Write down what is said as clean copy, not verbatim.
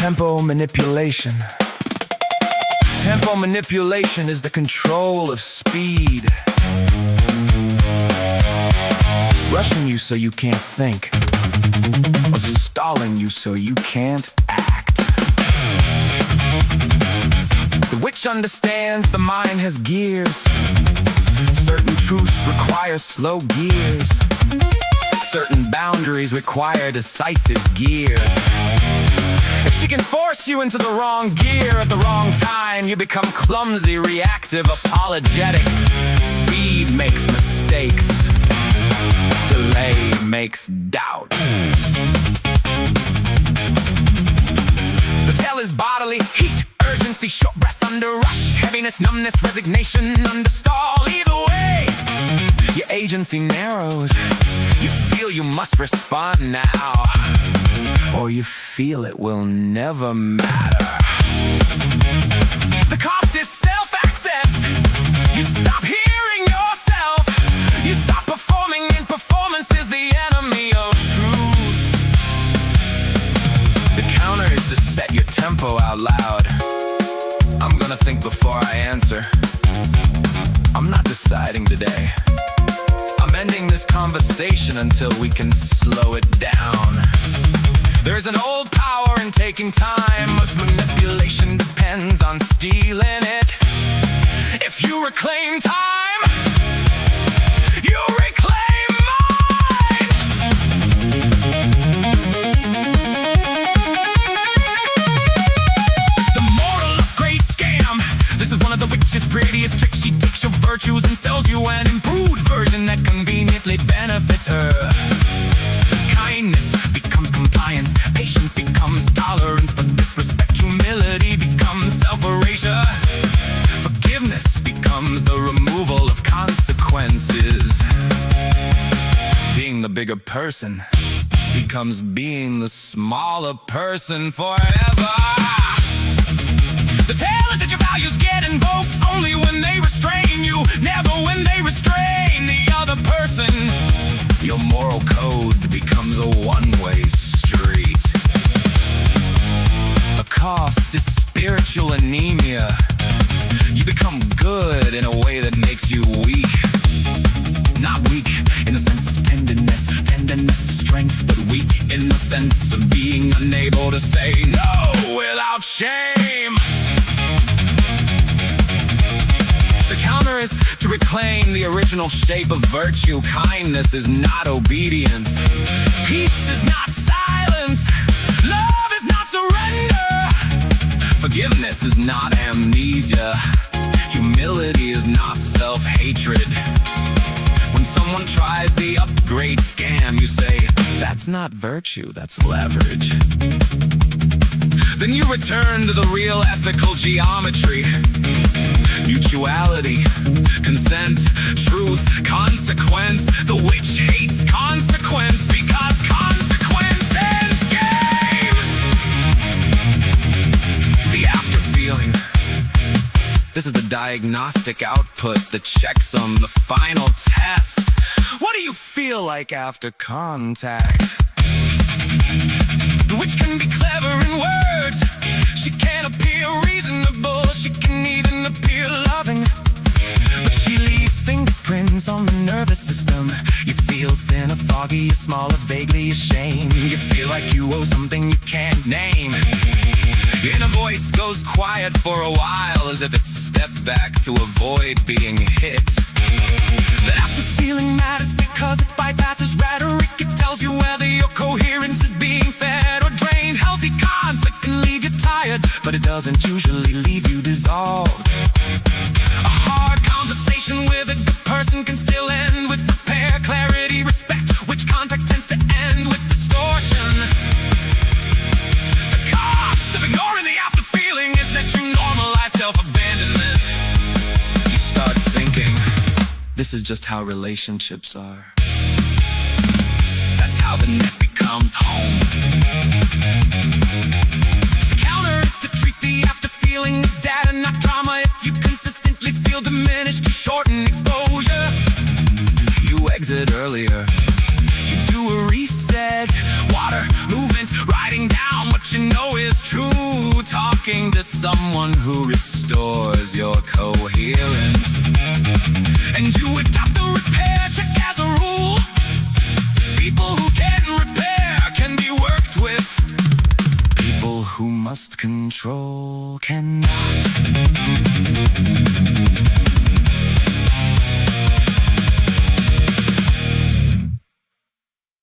Tempo manipulation. Tempo manipulation is the control of speed. Rushing you so you can't think, or stalling you so you can't act. The witch understands the mind has gears. Certain truths require slow gears. Certain boundaries require decisive gears. If she can force you into the wrong gear at the wrong time, you become clumsy, reactive, apologetic. Speed makes mistakes. Delay makes doubt. The tale is bodily heat, urgency, short breath under rush, heaviness, numbness, resignation under stall. Either way, your agency narrows. You feel you must respond now, or you feel it will never matter. The cost is self-access. You stop hearing yourself. You stop performing, and performance is the enemy of truth. The counter is to set your tempo out loud. I'm gonna think before I answer. I'm not deciding today. I'm ending this conversation until we can slow it down. There's an old power in taking time. Most manipulation depends on stealing it. If you reclaim time, you reclaim mine. The mortal upgrade scam. This is one of the witch's prettiest tricks. She takes your virtues and sells you an improved version that conveniently benefits her. Kindness becomes compliance, patience becomes tolerance, but disrespect, humility becomes self-erasure. Forgiveness becomes the removal of consequences. Being the bigger person becomes being the smaller person forever. The tale is that your values get invoked only when they restrain you, never when they restrain the other person. Your moral code becomes a one-way street. A cost is spiritual anemia. You become good in a way that makes you weak. Not weak in the sense of tenderness. Tenderness is strength, but weak in the sense of being unable to say no without shame. The counter is to reclaim the original shape of virtue. Kindness is not obedience. Peace is not silence. Love is not surrender. Forgiveness is not amnesia. Humility is not self-hatred. When someone tries the upgrade scam, you say, that's not virtue, that's leverage. Then you return to the real ethical geometry. Mutuality, consent, truth, consequence. The witch hates consequence because consequence ends game. The after feeling. This is the diagnostic output, the checksum, the final test. What do you feel like after contact? The witch can be clever in words. She can appear reasonable. She can even appear loving. But she leaves fingerprints on the nervous system. You feel thinner, foggy, smaller, vaguely ashamed. You feel like you owe something you can't name. Your inner voice goes quiet for a while, as if it's stepped back to avoid being hit. That after feeling matters because it bypasses rhetoric. It tells you whether your coherence is being fed or drained. Healthy conflict can leave you tired, but it doesn't usually leave you dissolved. A hard conversation with a good person can still end with repair, clarity, respect. Which contact tends to end with distortion. The cost of ignoring the after feeling is that you normalize self-abandonment. You start thinking, this is just how relationships are. That's how the net becomes home. The counter is to treat the after feeling as data, not drama. If you consistently feel diminished, you shorten exposure. You exit earlier. You do a reset. Water, movement, writing down what you know is true. Talking to someone who restores your coherence. And you adopt the repair check as a rule. People who can repair can be worked with. People who must control cannot.